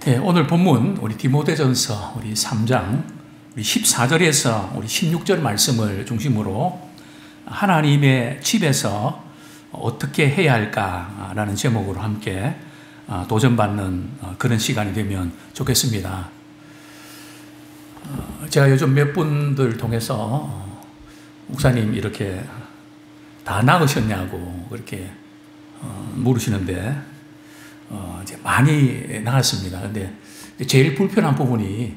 네, 오늘 본문 우리 디모데전서 우리 3장 우리 14절에서 우리 16절 말씀을 중심으로 하나님의 집에서 어떻게 해야 할까라는 제목으로 함께 도전받는 그런 시간이 되면 좋겠습니다. 제가 요즘 몇 분들 통해서 목사님 이렇게 다 나으셨냐고 그렇게 물으시는데 이제 많이 나았습니다. 근데 제일 불편한 부분이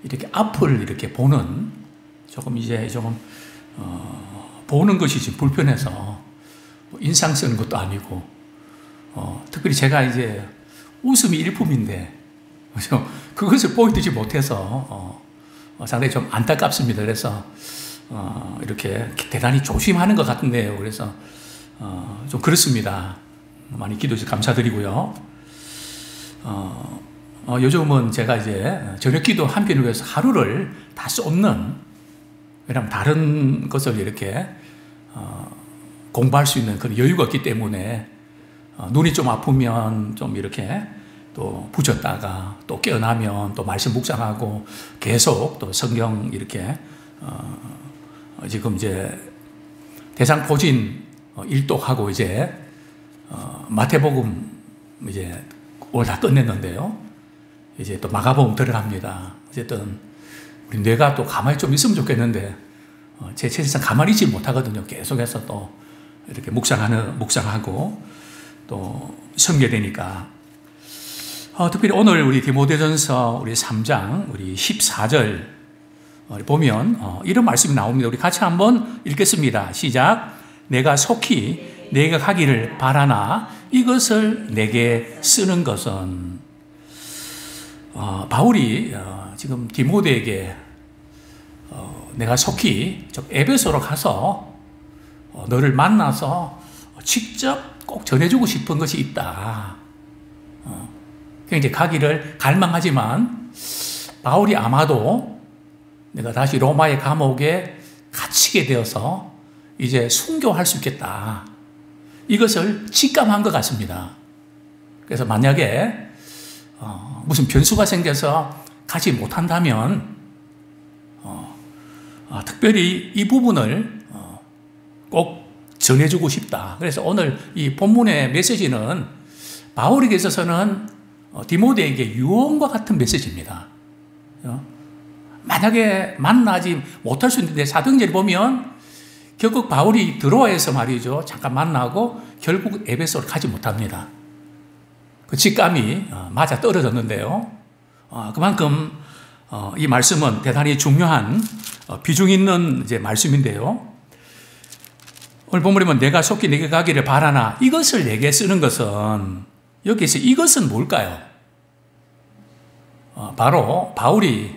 이렇게 앞을 이렇게 보는 조금 보는 것이 지금 불편해서 인상 쓰는 것도 아니고 특별히 제가 이제 웃음이 일품인데 그것을 보여주지 못해서 상당히 좀 안타깝습니다. 그래서 이렇게 대단히 조심하는 것 같은데요. 그래서 좀 그렇습니다. 많이 기도해 주셔서 감사드리고요. 요즘은 제가 이제 저녁 기도 한 편을 위해서 하루를 다 쏟는, 왜냐하면 다른 것을 이렇게 공부할 수 있는 그런 여유가 없기 때문에 눈이 좀 아프면 좀 이렇게 또 붙였다가 또 깨어나면 또 말씀 묵상하고 계속 또 성경 이렇게 지금 이제 대상포진 일독하고 이제 마태복음 이제 오늘 다 끝냈는데요. 이제 또 마가복음 들어갑니다. 어쨌든 우리 뇌가 또 가만히 좀 있으면 좋겠는데 제 체질상 가만히 있지 못하거든요. 계속해서 또 이렇게 묵상하고 또 섬겨되니까. 특별히 오늘 우리 디모데전서 우리 3장 우리 14절 보면 이런 말씀이 나옵니다. 우리 같이 한번 읽겠습니다. 시작. 내가 속히 내가 가기를 바라나 이것을 내게 쓰는 것은, 바울이 지금 디모데에게 내가 속히 에베소로 가서 너를 만나서 직접 꼭 전해주고 싶은 것이 있다. 이제 가기를 갈망하지만 바울이 아마도 내가 다시 로마의 감옥에 갇히게 되어서 이제 순교할 수 있겠다. 이것을 직감한 것 같습니다. 그래서 만약에 무슨 변수가 생겨서 가지 못한다면 특별히 이 부분을 꼭 전해주고 싶다. 그래서 오늘 이 본문의 메시지는 바울에게 있어서는 디모데에게 유언과 같은 메시지입니다. 만약에 만나지 못할 수 있는데 사도행전을 보면 결국 바울이 드로아에서 말이죠. 잠깐 만나고 결국 에베소를 가지 못합니다. 그 직감이 맞아 떨어졌는데요. 그만큼 이 말씀은 대단히 중요한 비중 있는 이제 말씀인데요. 오늘 본문에 보면 내가 속히 내게 가기를 바라나 이것을 내게 쓰는 것은, 여기서 이것은 뭘까요? 바로 바울이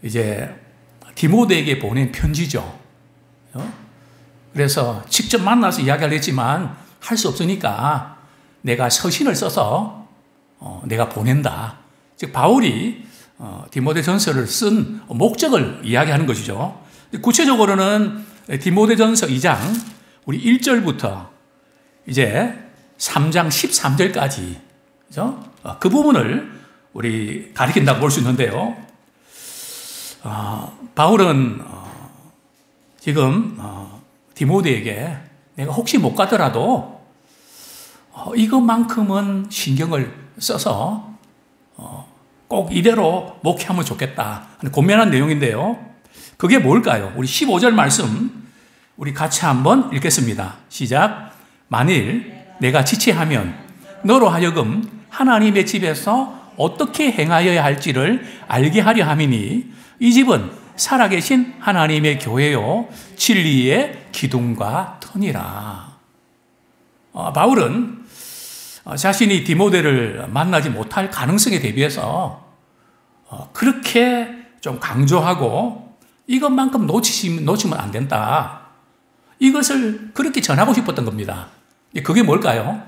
이제 디모데에게 보낸 편지죠. 그래서 직접 만나서 이야기를 했지만 할 수 없으니까 내가 서신을 써서 내가 보낸다. 즉 바울이 디모데전서를 쓴 목적을 이야기하는 것이죠. 구체적으로는 디모데전서 2장 우리 1절부터 이제 3장 13절까지 그죠? 그 부분을 우리 가리킨다고 볼 수 있는데요. 바울은 지금 디모데에게 내가 혹시 못 가더라도 이것만큼은 신경을 써서 꼭 이대로 목회하면 좋겠다 하는 고민한 내용인데요. 그게 뭘까요? 우리 15절 말씀 우리 같이 한번 읽겠습니다. 시작. 만일 내가 지체하면 너로 하여금 하나님의 집에서 어떻게 행하여야 할지를 알게 하려 함이니 이 집은 살아계신 하나님의 교회요 진리의 기둥과 터니라. 바울은 자신이 디모데를 만나지 못할 가능성에 대비해서 그렇게 좀 강조하고 이것만큼 놓치면 안 된다. 이것을 그렇게 전하고 싶었던 겁니다. 그게 뭘까요?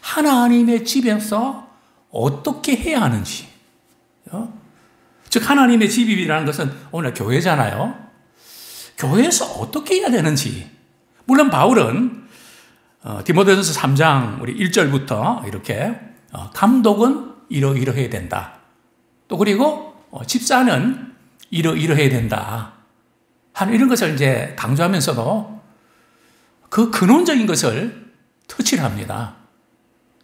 하나님의 집에서 어떻게 해야 하는지. 즉 하나님의 집이라는 것은 오늘 교회잖아요. 교회에서 어떻게 해야 되는지. 물론 바울은 디모데전서 3장 우리 1절부터 이렇게 감독은 이러이러해야 된다. 또 그리고 집사는 이러이러해야 된다. 하는 이런 것을 이제 강조하면서도 그 근원적인 것을 터치를 합니다.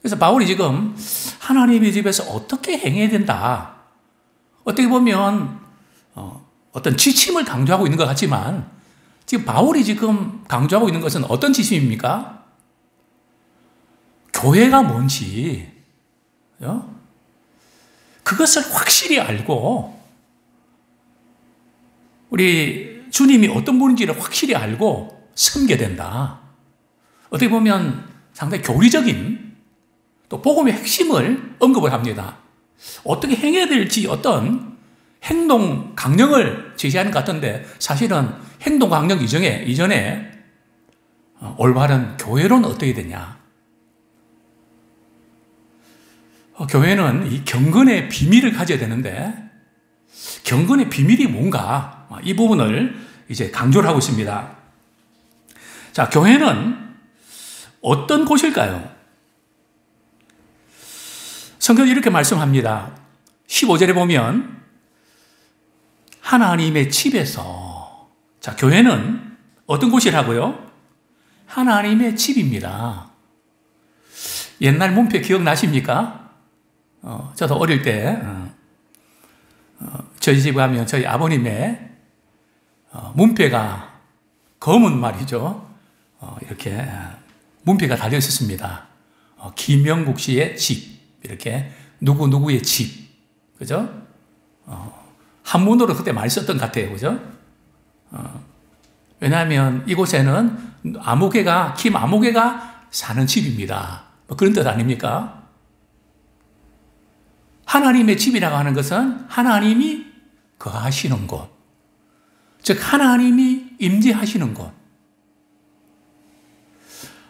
그래서 바울이 지금 하나님의 집에서 어떻게 행해야 된다. 어떻게 보면 어떤 지침을 강조하고 있는 것 같지만 지금 바울이 지금 강조하고 있는 것은 어떤 지침입니까? 교회가 뭔지 그것을 확실히 알고 우리 주님이 어떤 분인지를 확실히 알고 섬겨야 된다. 어떻게 보면 상당히 교리적인 또 복음의 핵심을 언급을 합니다. 어떻게 행해야 될지 어떤 행동 강령을 제시하는 것 같은데 사실은 행동 강령 이전에 올바른 교회로는 어떻게 되냐. 교회는 이 경건의 비밀을 가져야 되는데 경건의 비밀이 뭔가 이 부분을 이제 강조를 하고 있습니다. 자, 교회는 어떤 곳일까요? 성경이 이렇게 말씀합니다. 15절에 보면 하나님의 집에서 자, 교회는 어떤 곳이라고요? 하나님의 집입니다. 옛날 문패 기억나십니까? 저도 어릴 때 저희 집에 가면 저희 아버님의 문패가 검은 말이죠. 이렇게 문패가 달려 있었습니다. 김영국 씨의 집 이렇게 누구누구의 집 그죠? 한문으로 그때 많이 썼던 것 같아요. 그죠? 왜냐하면 이곳에는 김아무개가 사는 집입니다. 뭐 그런 뜻 아닙니까? 하나님의 집이라고 하는 것은 하나님이 거하시는 곳, 즉 하나님이 임재하시는 곳.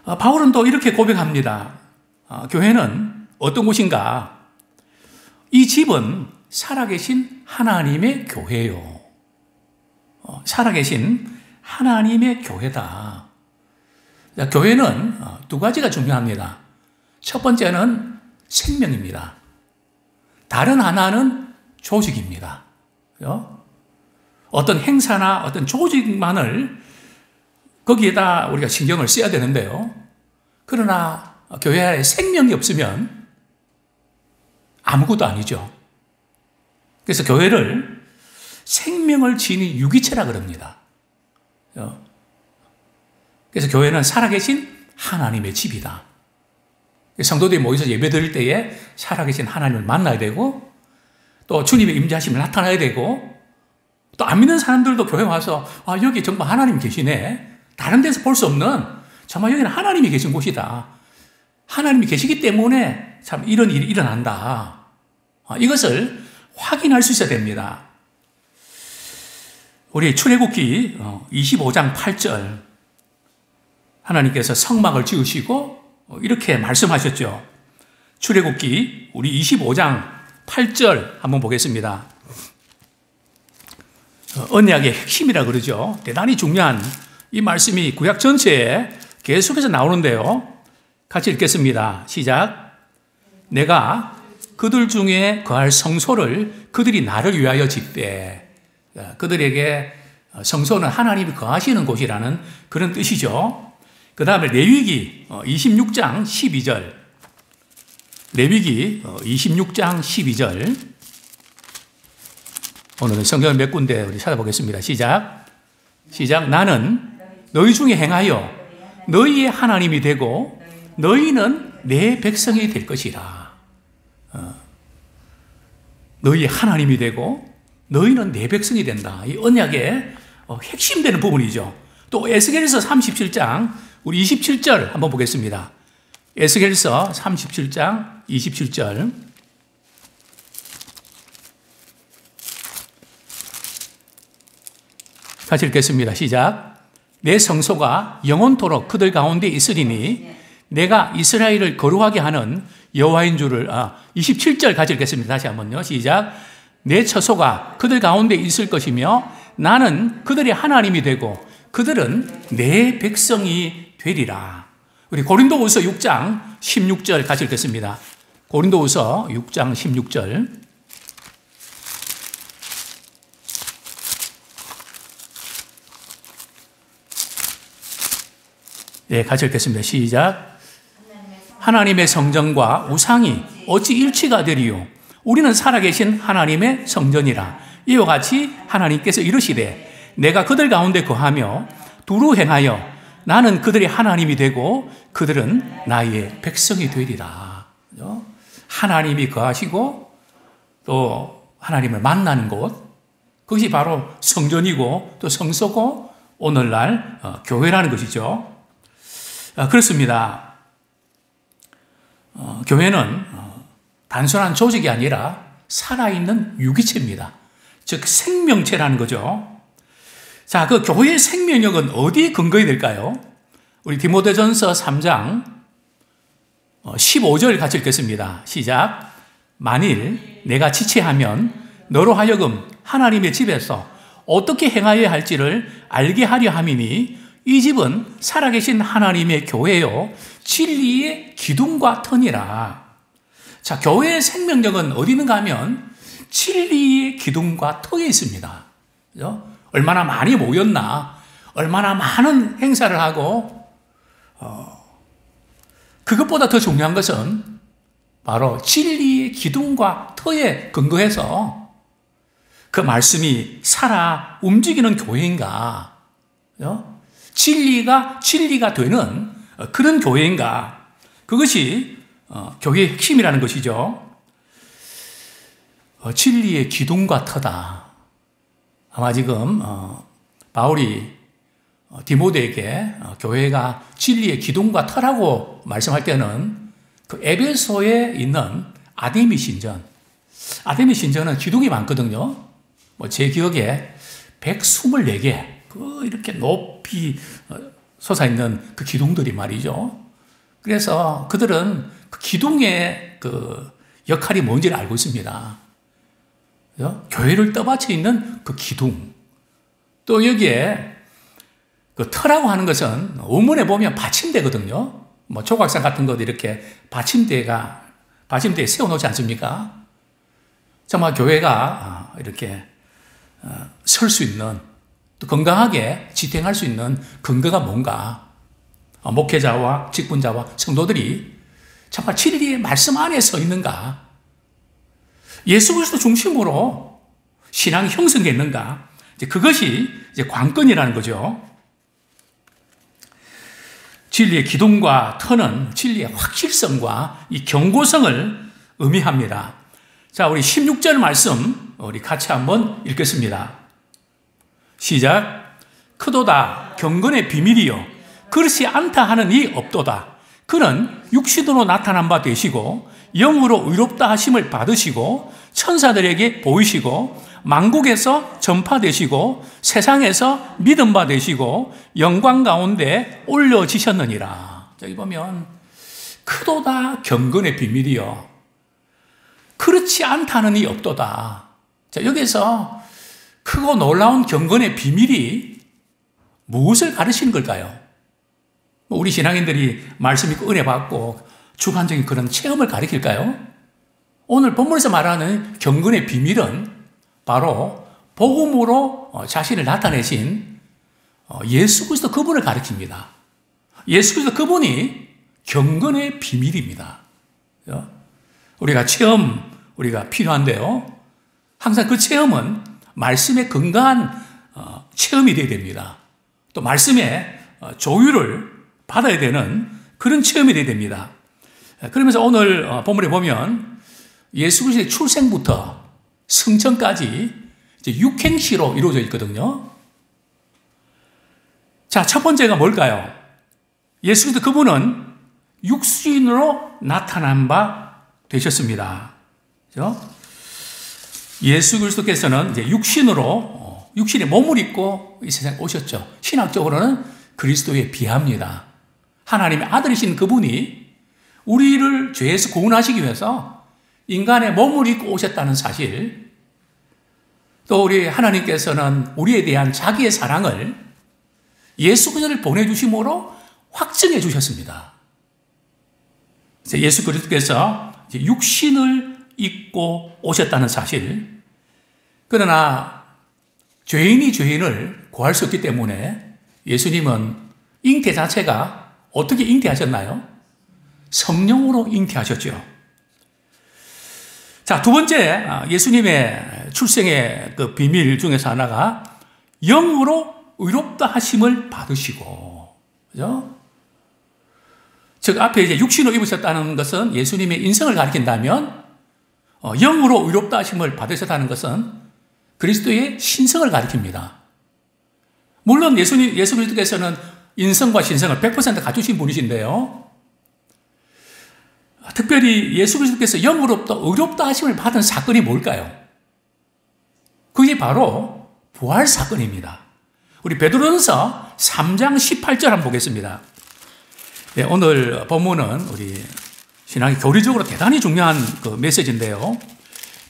바울은 또 이렇게 고백합니다. 교회는 어떤 곳인가? 이 집은 살아계신 하나님의 교회요. 살아계신 하나님의 교회다. 교회는 두 가지가 중요합니다. 첫 번째는 생명입니다. 다른 하나는 조직입니다. 어떤 행사나 어떤 조직만을 거기에다 우리가 신경을 써야 되는데요. 그러나 교회 안에 생명이 없으면 아무것도 아니죠. 그래서 교회를 생명을 지닌 유기체라 그럽니다. 그래서 교회는 살아계신 하나님의 집이다. 성도들이 모여서 예배 드릴 때에 살아계신 하나님을 만나야 되고 또 주님의 임재하심을 나타나야 되고 또 안 믿는 사람들도 교회 와서 여기 정말 하나님 계시네. 다른 데서 볼 수 없는 정말 여기는 하나님이 계신 곳이다. 하나님이 계시기 때문에 참 이런 일이 일어난다. 이것을 확인할 수 있어야 됩니다. 우리 출애굽기 25장 8절 하나님께서 성막을 지으시고 이렇게 말씀하셨죠. 출애굽기 우리 25장 8절 한번 보겠습니다. 언약의 핵심이라 그러죠. 대단히 중요한 이 말씀이 구약 전체에 계속해서 나오는데요. 같이 읽겠습니다. 시작. 내가 그들 중에 거할 성소를 그들이 나를 위하여 짓되. 그들에게 성소는 하나님이 거하시는 곳이라는 그런 뜻이죠. 그 다음에 레위기 26장 12절. 레위기 26장 12절. 오늘은 성경을 몇 군데 우리 찾아보겠습니다. 시작. 나는 너희 중에 행하여 너희의 하나님이 되고 너희는 내 백성이 될 것이라. 너희의 하나님이 되고 너희는 내 백성이 된다. 이 언약의 핵심되는 부분이죠. 또 에스겔서 37장 우리 27절 한번 보겠습니다. 에스겔서 37장 27절. 같이 읽겠습니다. 시작. 내 성소가 영원토록 그들 가운데 있으리니 내가 이스라엘을 거룩하게 하는 여호와인 줄을 27절 같이 읽겠습니다. 다시 한번요. 시작. 내 처소가 그들 가운데 있을 것이며 나는 그들의 하나님이 되고 그들은 내 백성이 되리라. 우리 고린도후서 6장 16절 같이 읽겠습니다. 고린도후서 6장 16절. 네, 같이 읽겠습니다. 시작. 하나님의 성전과 우상이 어찌 일치가 되리요? 우리는 살아계신 하나님의 성전이라. 이와 같이 하나님께서 이르시되 내가 그들 가운데 거하며 두루 행하여 나는 그들의 하나님이 되고 그들은 나의 백성이 되리라. 하나님이 거하시고 또 하나님을 만나는 곳, 그것이 바로 성전이고 또 성소고 오늘날 교회라는 것이죠. 그렇습니다. 교회는 단순한 조직이 아니라 살아있는 유기체입니다. 즉 생명체라는 거죠. 자, 그 교회의 생명력은 어디에 근거해야 될까요? 우리 디모데전서 3장 15절 같이 읽겠습니다. 시작. 만일 내가 지체하면 너로 하여금 하나님의 집에서 어떻게 행하여야 할지를 알게 하려 함이니 이 집은 살아계신 하나님의 교회요 진리의 기둥과 터니라. 자, 교회의 생명력은 어디 있는가 하면 진리의 기둥과 터에 있습니다. 그죠? 얼마나 많이 모였나, 얼마나 많은 행사를 하고 그것보다 더 중요한 것은 바로 진리의 기둥과 터에 근거해서 그 말씀이 살아 움직이는 교회인가, 그죠? 진리가 되는 그런 교회인가, 그것이 교회의 핵심이라는 것이죠. 진리의 기둥과 터다. 아마 지금 바울이 디모데에게 교회가 진리의 기둥과 터라고 말씀할 때는 그 에베소에 있는 아데미 신전, 아데미 신전은 기둥이 많거든요. 제 기억에 124개 그 이렇게 높이 솟아있는 그 기둥들이 말이죠. 그래서 그들은 그 기둥의 그 역할이 뭔지를 알고 있습니다. 그죠? 교회를 떠받쳐 있는 그 기둥. 또 여기에 그 터라고 하는 것은 원문에 보면 받침대거든요. 뭐 조각상 같은 것도 이렇게 받침대에 세워놓지 않습니까? 정말 교회가 이렇게 설 수 있는, 또 건강하게 지탱할 수 있는 근거가 뭔가, 목회자와 직분자와 성도들이 정말 진리의 말씀 안에 서 있는가, 예수 그리스도 중심으로 신앙이 형성됐는가, 그것이 이제 관건이라는 거죠. 진리의 기둥과 터는 진리의 확실성과 이 경고성을 의미합니다. 자, 우리 16절 말씀 우리 같이 한번 읽겠습니다. 시작. 크도다 경건의 비밀이요 그렇지 않다 하는 이 없도다. 그는 육신으로 나타난 바 되시고 영으로 의롭다 하심을 받으시고 천사들에게 보이시고 만국에서 전파되시고 세상에서 믿음 바 되시고 영광 가운데 올려지셨느니라. 여기 보면 크도다 경건의 비밀이요 그렇지 않다는 이 없도다. 자, 여기서 크고 놀라운 경건의 비밀이 무엇을 가르치는 걸까요? 우리 신앙인들이 말씀 있고 은혜 받고 주관적인 그런 체험을 가르칠까요? 오늘 본문에서 말하는 경건의 비밀은 바로 복음으로 자신을 나타내신 예수 그리스도 그분을 가르칩니다. 예수 그리스도 그분이 경건의 비밀입니다. 우리가 우리가 필요한데요. 항상 그 체험은 말씀의 건강한 체험이 되어야 됩니다. 또 말씀의 조율을 받아야 되는 그런 체험이 되어야 됩니다. 그러면서 오늘 본문에 보면 예수 그리스도의 출생부터 승천까지 이제 육행시로 이루어져 있거든요. 자, 첫 번째가 뭘까요? 예수 그리스도 그분은 육신으로 나타난 바 되셨습니다. 그렇죠? 예수 그리스도께서는 이제 육신의 몸을 입고 이 세상에 오셨죠. 신학적으로는 그리스도의 비하입니다. 하나님의 아들이신 그분이 우리를 죄에서 구원하시기 위해서 인간의 몸을 입고 오셨다는 사실, 또 우리 하나님께서는 우리에 대한 자기의 사랑을 예수 그리스도를 보내주심으로 확증해 주셨습니다. 예수 그리스도께서 이제 육신을 입고 오셨다는 사실. 그러나 죄인이 죄인을 구할 수 없기 때문에 예수님은 잉태 자체가 어떻게 잉태하셨나요? 성령으로 잉태하셨죠. 자, 두 번째 예수님의 출생의 그 비밀 중에서 하나가 영으로 의롭다 하심을 받으시고, 그죠? 즉 앞에 이제 육신으로 입으셨다는 것은 예수님의 인성을 가리킨다면, 영으로 의롭다 하심을 받으셨다는 것은 그리스도의 신성을 가리킵니다. 물론 예수 그리스도께서는 인성과 신성을 100% 갖추신 분이신데요. 특별히 예수 그리스도께서 영으로부터 의롭다 하심을 받은 사건이 뭘까요? 그게 바로 부활 사건입니다. 우리 베드로전서 3장 18절 한번 보겠습니다. 네, 오늘 본문은 우리 신앙의 교리적으로 대단히 중요한 그 메시지인데요.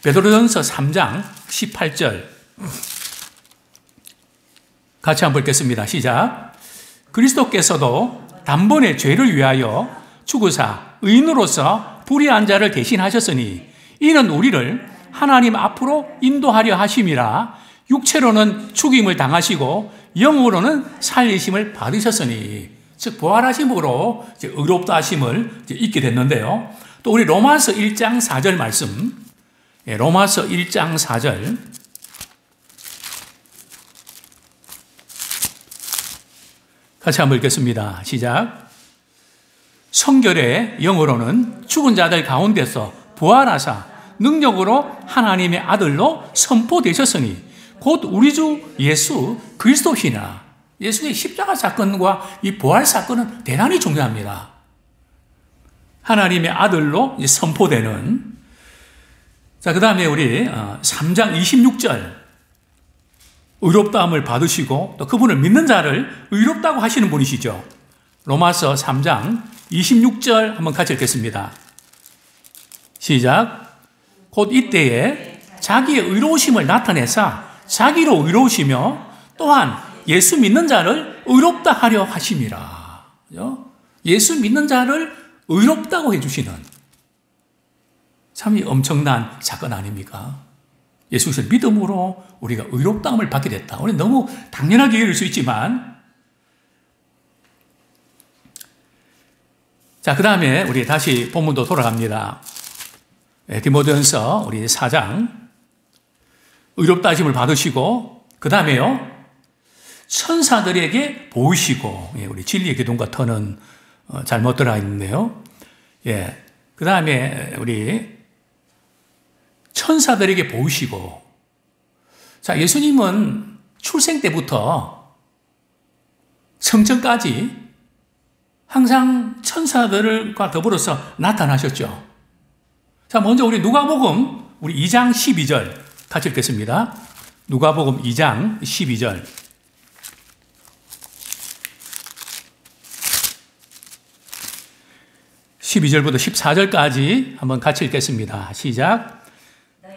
베드로전서 3장 18절 같이 한번 읽겠습니다. 시작. 그리스도께서도 단번에 죄를 위하여 죽으사 의인으로서 불의한 자를 대신하셨으니 이는 우리를 하나님 앞으로 인도하려 하심이라. 육체로는 죽임을 당하시고 영으로는 살리심을 받으셨으니, 즉 부활하심으로 의롭다 하심을 잊게 됐는데요. 또 우리 로마서 1장 4절 말씀, 로마서 1장 4절 같이 한번 읽겠습니다. 시작. 성결의 영으로는 죽은 자들 가운데서 부활하사 능력으로 하나님의 아들로 선포되셨으니 곧 우리 주 예수 그리스도시나. 예수의 십자가 사건과 이 부활 사건은 대단히 중요합니다. 하나님의 아들로 선포되는. 자, 그 다음에 우리 3장 26절 의롭다함을 받으시고 또 그분을 믿는 자를 의롭다고 하시는 분이시죠. 로마서 3장 26절 한번 같이 읽겠습니다. 시작. 곧 이때에 자기의 의로우심을 나타내사 자기로 의로우시며 또한 예수 믿는 자를 의롭다 하려 하심이라. 예수 믿는 자를 의롭다고 해주시는, 참 엄청난 사건 아닙니까? 예수를 믿음으로 우리가 의롭다함을 받게 됐다. 우리는 너무 당연하게 여길 수 있지만, 자, 그 다음에 우리 다시 본문도 돌아갑니다. 디모데전서 우리 4장 의롭다 하심을 받으시고 그 다음에요 천사들에게 보이시고, 우리 진리의 기둥과 터는 잘못 들어가 있는데요. 그 다음에 우리 천사들에게 보이시고. 자, 예수님은 출생 때부터 성전까지 항상 천사들과 더불어서 나타나셨죠. 자, 먼저 우리 누가복음 우리 2장 12절 같이 읽겠습니다. 누가복음 2장 12절. (12절부터) (14절까지) 한번 같이 읽겠습니다. 시작.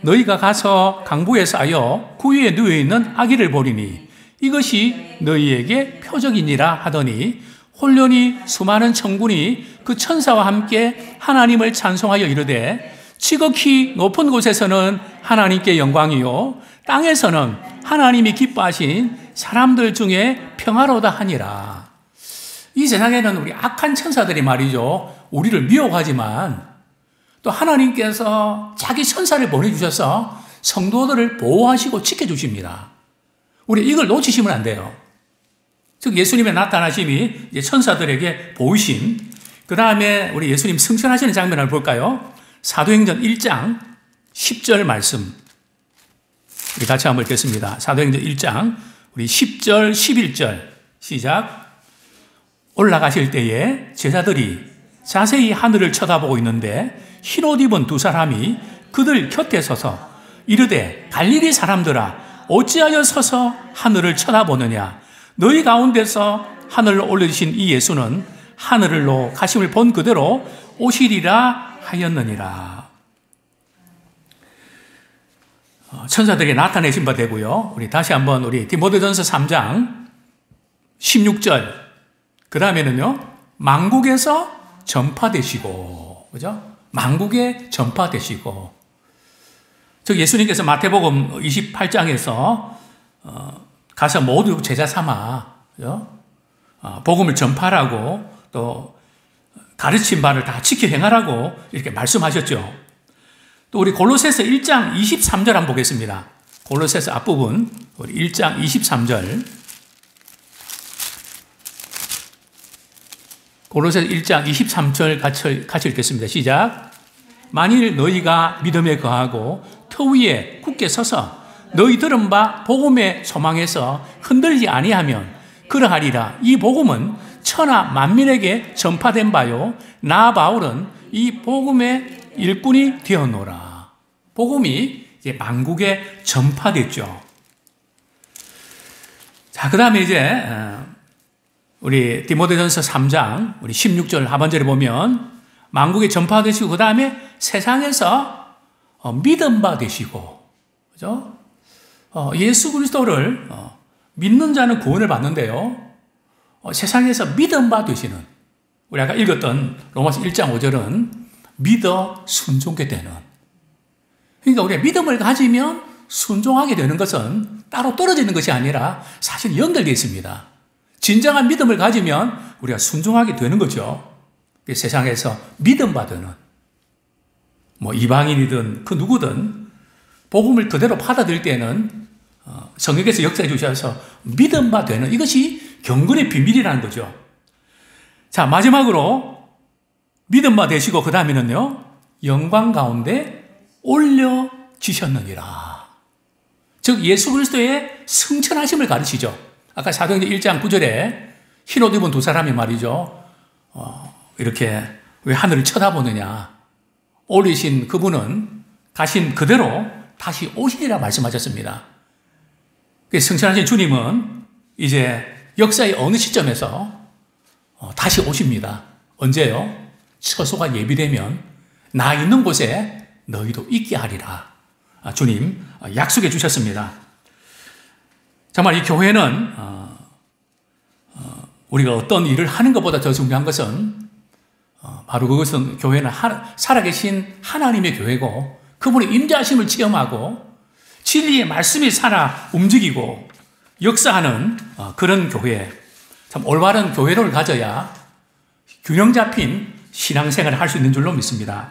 너희가 가서 강부에 쌓여 구유에 누워있는 아기를 보리니 이것이 너희에게 표적이니라 하더니 홀련히 수많은 천군이 그 천사와 함께 하나님을 찬송하여 이르되 지극히 높은 곳에서는 하나님께 영광이요 땅에서는 하나님이 기뻐하신 사람들 중에 평화로다 하니라. 이 세상에는 우리 악한 천사들이 말이죠, 우리를 미혹하지만 또 하나님께서 자기 천사를 보내주셔서 성도들을 보호하시고 지켜주십니다. 우리 이걸 놓치시면 안 돼요. 즉 예수님의 나타나심이 이제 천사들에게 보이심. 그 다음에 우리 예수님 승천하시는 장면을 볼까요? 사도행전 1장 10절 말씀 우리 같이 한번 읽겠습니다. 사도행전 1장 우리 10절 11절 시작. 올라가실 때에 제자들이 자세히 하늘을 쳐다보고 있는데 흰옷 입은 두 사람이 그들 곁에 서서 이르되 갈릴리 사람들아 어찌하여 서서 하늘을 쳐다보느냐. 너희 가운데서 하늘로 올려주신 이 예수는 하늘로 가심을 본 그대로 오시리라 하였느니라. 천사들이 나타내신 바 되고요. 우리 다시 한번 우리 디모데전서 3장 16절 그 다음에는요 만국에서 전파되시고, 그죠? 만국에 전파되시고, 즉 예수님께서 마태복음 28장에서 가서 모두 제자 삼아 복음을 전파하라고 또 가르친 바를 다 지켜 행하라고 이렇게 말씀하셨죠. 또 우리 골로새서 1장 23절 한번 보겠습니다. 골로새서 앞부분 우리 1장 23절. 골로새서 1장 23절 같이 읽겠습니다. 시작. 만일 너희가 믿음에 거하고 터 위에 굳게 서서 너희 들은 바 복음의 소망에서 흔들리지 아니하면 그러하리라. 이 복음은 천하 만민에게 전파된 바요 나 바울은 이 복음의 일꾼이 되었노라. 복음이 이제 만국에 전파됐죠. 자, 그 다음에 이제 우리 디모데전서 3장 우리 16절 하반절에 보면 만국에 전파되시고 그 다음에 세상에서 믿음 바 되시고, 그죠? 예수 그리스도를 믿는 자는 구원을 받는데요. 세상에서 믿음 바 되시는, 우리 아까 읽었던 로마서 1장 5절은 믿어 순종하게 되는. 그러니까 우리가 믿음을 가지면 순종하게 되는 것은 따로 떨어지는 것이 아니라 사실 연결되어 있습니다. 진정한 믿음을 가지면 우리가 순종하게 되는 거죠. 세상에서 믿음 받는 이방인이든 그 누구든 복음을 그대로 받아들일 때는 성령께서 역사해 주셔서 믿음 받는 이것이 경건의 비밀이라는 거죠. 자, 마지막으로 믿음 받으시고 그 다음에는요, 영광 가운데 올려지셨느니라. 즉 예수 그리스도의 승천하심을 가르치죠. 아까 사도행전 1장 9절에 흰옷 입은 두 사람이 말이죠. 이렇게 왜 하늘을 쳐다보느냐. 올리신 그분은 가신 그대로 다시 오시리라 말씀하셨습니다. 승천하신 주님은 이제 역사의 어느 시점에서 다시 오십니다. 언제요? 처소가 예비되면 나 있는 곳에 너희도 있게 하리라. 주님 약속해 주셨습니다. 정말 이 교회는 우리가 어떤 일을 하는 것보다 더 중요한 것은 바로 그것은 교회는 살아계신 하나님의 교회고 그분의 임재하심을 체험하고 진리의 말씀이 살아 움직이고 역사하는 그런 교회, 참 올바른 교회를 가져야 균형 잡힌 신앙생활을 할 수 있는 줄로 믿습니다.